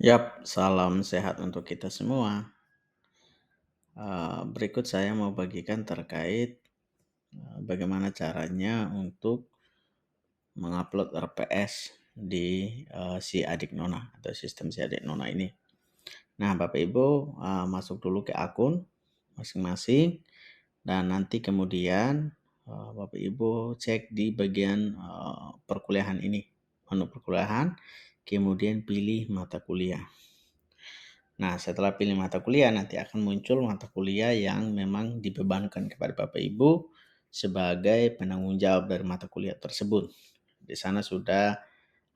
Yap, salam sehat untuk kita semua. Berikut saya mau bagikan terkait bagaimana caranya untuk mengupload RPS di si adik nona atau sistem si adik nona ini. Nah, Bapak Ibu masuk dulu ke akun masing-masing dan nanti kemudian Bapak Ibu cek di bagian perkuliahan ini, menu perkuliahan, kemudian pilih mata kuliah. Nah, setelah pilih mata kuliah, nanti akan muncul mata kuliah yang memang dibebankan kepada Bapak Ibu sebagai penanggung jawab dari mata kuliah tersebut. Di sana sudah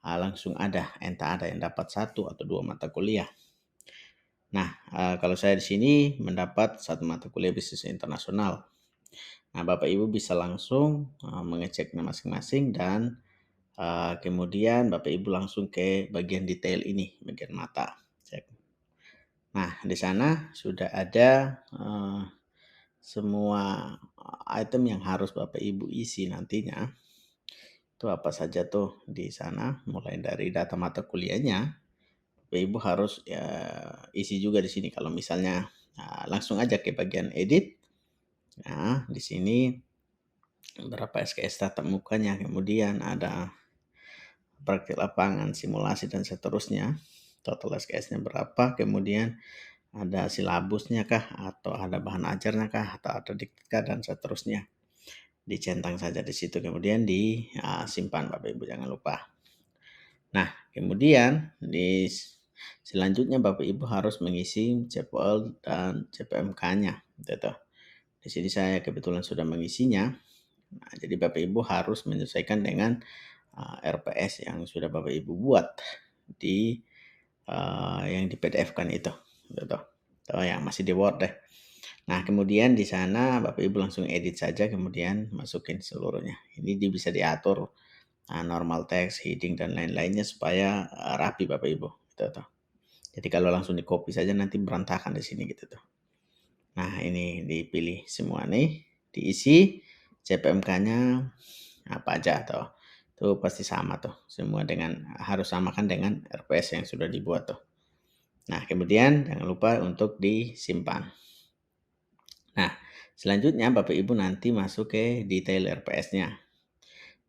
langsung ada, entah ada yang dapat 1 atau 2 mata kuliah. Nah, kalau saya di sini mendapat 1 mata kuliah bisnis internasional. Nah, Bapak Ibu bisa langsung mengeceknya masing-masing dan kemudian Bapak Ibu langsung ke bagian detail ini, bagian mata. Nah, di sana sudah ada semua item yang harus Bapak Ibu isi nantinya. Itu apa saja tuh di sana, mulai dari data mata kuliahnya, Bapak Ibu harus ya, isi juga di sini. Kalau misalnya langsung aja ke bagian edit. Nah, di sini berapa SKS tatap mukanya, kemudian ada praktik lapangan, simulasi dan seterusnya. Total SKS-nya berapa, kemudian ada silabusnya kah, atau ada bahan ajarnya kah, atau ada diktat dan seterusnya. Dicentang saja di situ, kemudian disimpan Bapak Ibu, jangan lupa. Nah, kemudian selanjutnya Bapak Ibu harus mengisi CPL dan CPMK-nya. Gitu. Di sini saya kebetulan sudah mengisinya. Nah, jadi Bapak Ibu harus menyesuaikan dengan RPS yang sudah Bapak Ibu buat di yang di PDF-kan itu. Gitu. Atau yang masih di Word deh. Nah, kemudian di sana Bapak Ibu langsung edit saja, kemudian masukin seluruhnya. Ini bisa diatur normal text, heading dan lain-lainnya supaya rapi Bapak Ibu. Gitu tuh. Jadi kalau langsung di copy saja nanti berantakan di sini gitu tuh. Nah, ini dipilih semua nih, diisi CPMK-nya apa aja tuh. Itu pasti sama tuh. Semua harus samakan dengan RPS yang sudah dibuat tuh. Nah, kemudian jangan lupa untuk disimpan. Nah, selanjutnya Bapak Ibu nanti masuk ke detail RPS-nya.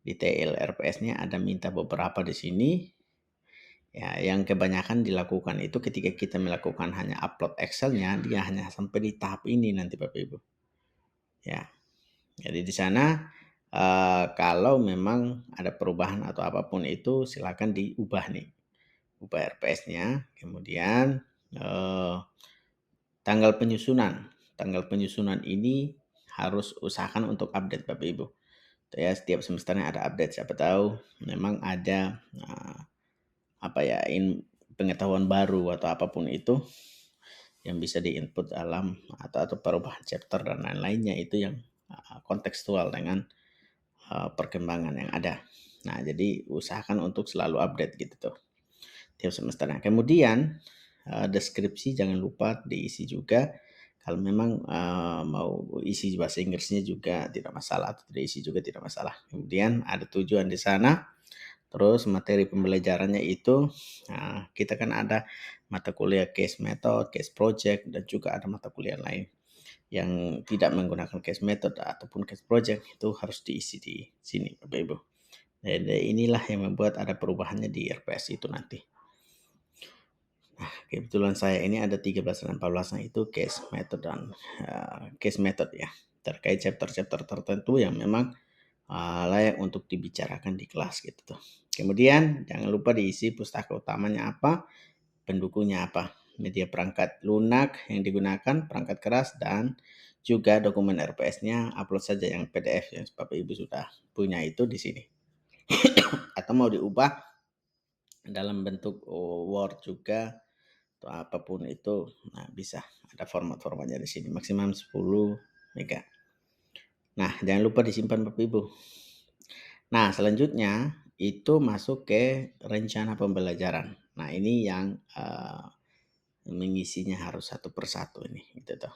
Detail RPS-nya ada minta beberapa di sini. Ya, yang kebanyakan dilakukan itu ketika kita melakukan hanya upload Excel-nya, dia hanya sampai di tahap ini nanti Bapak Ibu. Ya, jadi di sana kalau memang ada perubahan atau apapun itu silakan diubah nih. Ubah RPS-nya, kemudian tanggal penyusunan. Tanggal penyusunan ini harus usahakan untuk update Bapak Ibu. Ya, setiap semesternya ada update, siapa tahu memang ada pengetahuan baru atau apapun itu yang bisa diinput dalam atau perubahan chapter dan lain-lainnya, itu yang kontekstual dengan perkembangan yang ada. Nah, jadi usahakan untuk selalu update gitu tuh tiap semesternya. Kemudian deskripsi jangan lupa diisi juga. Kalau memang mau isi bahasa Inggrisnya juga tidak masalah, atau tidak isi juga tidak masalah. Kemudian ada tujuan di sana. Terus materi pembelajarannya itu, kita kan ada mata kuliah case method, case project, dan juga ada mata kuliah lain yang tidak menggunakan case method ataupun case project, itu harus diisi di sini Bapak Ibu. Dan inilah yang membuat ada perubahannya di RPS itu nanti. Nah, kebetulan saya ini ada 13 dan 14-nya itu case method dan case method ya, terkait chapter-chapter tertentu yang memang layak untuk dibicarakan di kelas gitu tuh. Kemudian jangan lupa diisi pustaka utamanya apa, pendukungnya apa, media perangkat lunak yang digunakan, perangkat keras, dan juga dokumen RPS-nya upload saja yang PDF yang Bapak Ibu sudah punya itu di sini. Atau mau diubah dalam bentuk Word juga atau apapun itu, nah bisa ada format-formatnya di sini, maksimum 10 mega. Nah, jangan lupa disimpan Bapak Ibu. Nah, selanjutnya itu masuk ke rencana pembelajaran. Nah, ini yang mengisinya harus satu persatu ini, gitu toh.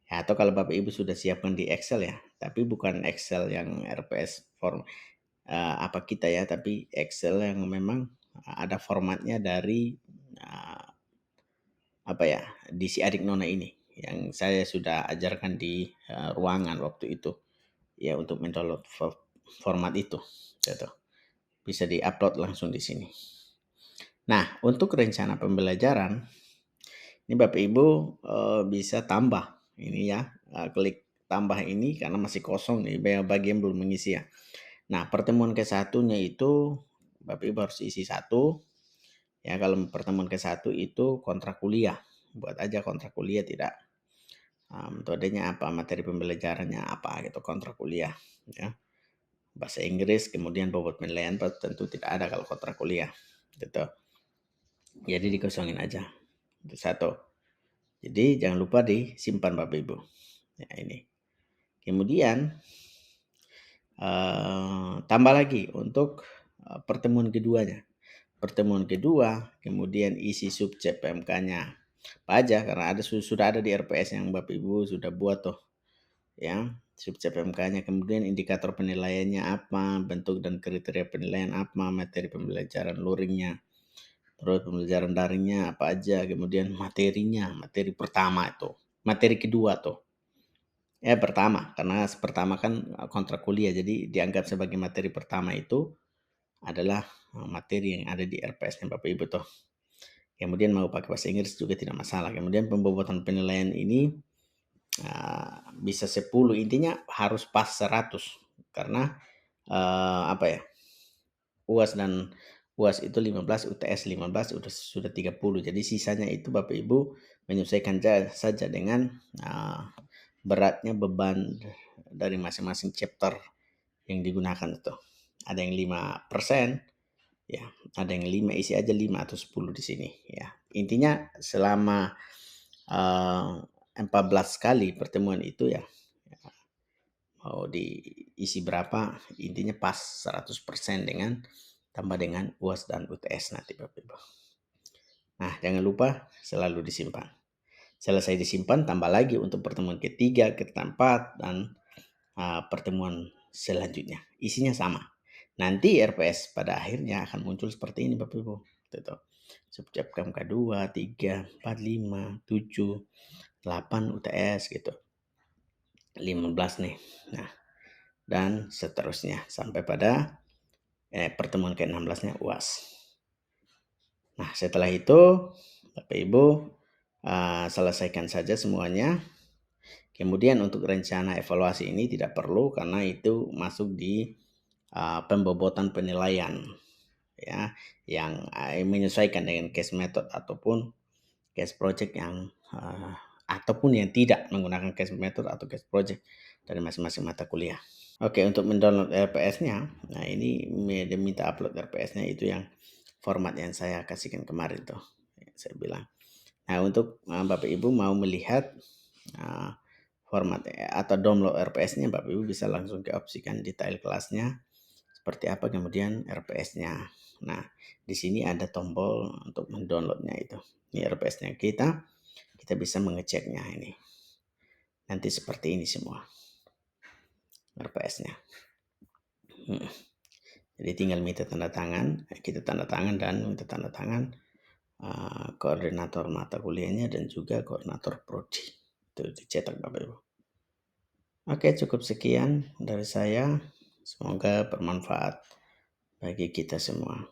Ya, atau kalau Bapak Ibu sudah siapkan di Excel ya, tapi bukan Excel yang RPS form apa kita ya, tapi Excel yang memang ada formatnya dari apa ya, di si adik nona ini yang saya sudah ajarkan di ruangan waktu itu ya untuk mendownload format itu gitu. Bisa diupload langsung di sini. Nah, untuk rencana pembelajaran ini Bapak Ibu bisa tambah ini ya, klik tambah ini karena masih kosong nih bagi yang belum mengisi ya. Nah, pertemuan ke-1-nya itu Bapak Ibu harus isi satu. Ya, kalau pertemuan ke-1 itu kontrak kuliah. Buat aja kontrak kuliah tidak metodenya apa, materi pembelajarannya apa gitu, kontrak kuliah ya. Bahasa Inggris, kemudian bobot penilaian tentu tidak ada kalau kontrak kuliah gitu. Jadi dikosongin aja. Itu satu. Jadi jangan lupa disimpan Bapak Ibu. Ya ini. Kemudian tambah lagi untuk pertemuan keduanya. Pertemuan kedua, kemudian isi subjek PMK-nya apa aja karena sudah ada di RPS yang Bapak Ibu sudah buat tuh ya subjek PMK-nya, kemudian indikator penilaiannya apa, bentuk dan kriteria penilaian apa, materi pembelajaran luringnya, terus pembelajaran daringnya apa aja, kemudian materinya, materi pertama itu, materi kedua tuh. Ya pertama, karena pertama kan kontrak kuliah, jadi dianggap sebagai materi pertama itu adalah materi yang ada di RPS-nya Bapak Ibu tuh. Kemudian mau pakai bahasa Inggris juga tidak masalah. Kemudian pembobotan penilaian ini bisa 10, intinya harus pas 100 karena apa ya, UAS itu 15, UTS 15 sudah 30. Jadi sisanya itu Bapak Ibu menyesuaikan saja dengan beratnya beban dari masing-masing chapter yang digunakan itu. Ada yang 5%, ya, ada yang 5, isi aja 5 atau 10 di sini ya. Intinya selama 14 kali pertemuan itu ya, mau diisi berapa, intinya pas 100% dengan tambah dengan UAS dan UTS nanti Bapak Ibu. Nah, jangan lupa selalu disimpan. Selesai disimpan, tambah lagi untuk pertemuan ketiga, keempat, dan pertemuan selanjutnya. Isinya sama. Nanti RPS pada akhirnya akan muncul seperti ini Bapak Ibu. Tuh. Subjek PMK 2, 3, 4, 5, 7, 8 UTS gitu. 15 nih. Nah, dan seterusnya sampai pada pertemuan ke-16-nya UAS. Nah, setelah itu Bapak Ibu selesaikan saja semuanya. Kemudian untuk rencana evaluasi ini tidak perlu karena itu masuk di pembobotan penilaian ya yang menyesuaikan dengan case method ataupun case project yang ataupun yang tidak menggunakan case method atau case project dari masing-masing mata kuliah. Oke, untuk mendownload RPS-nya, nah ini minta upload RPS-nya itu yang format yang saya kasihkan kemarin tuh, saya bilang. Nah, untuk Bapak Ibu mau melihat format atau download RPS-nya, Bapak Ibu bisa langsung ke opsikan detail kelasnya seperti apa, kemudian RPS-nya. Nah, di sini ada tombol untuk mendownloadnya itu. Ini RPS-nya kita bisa mengeceknya ini. Nanti seperti ini semua RPS-nya. Jadi tinggal minta tanda tangan, kita tanda tangan dan minta tanda tangan koordinator mata kuliahnya dan juga koordinator prodi. Itu dicetak Bapak Ibu. Oke, cukup sekian dari saya. Semoga bermanfaat bagi kita semua.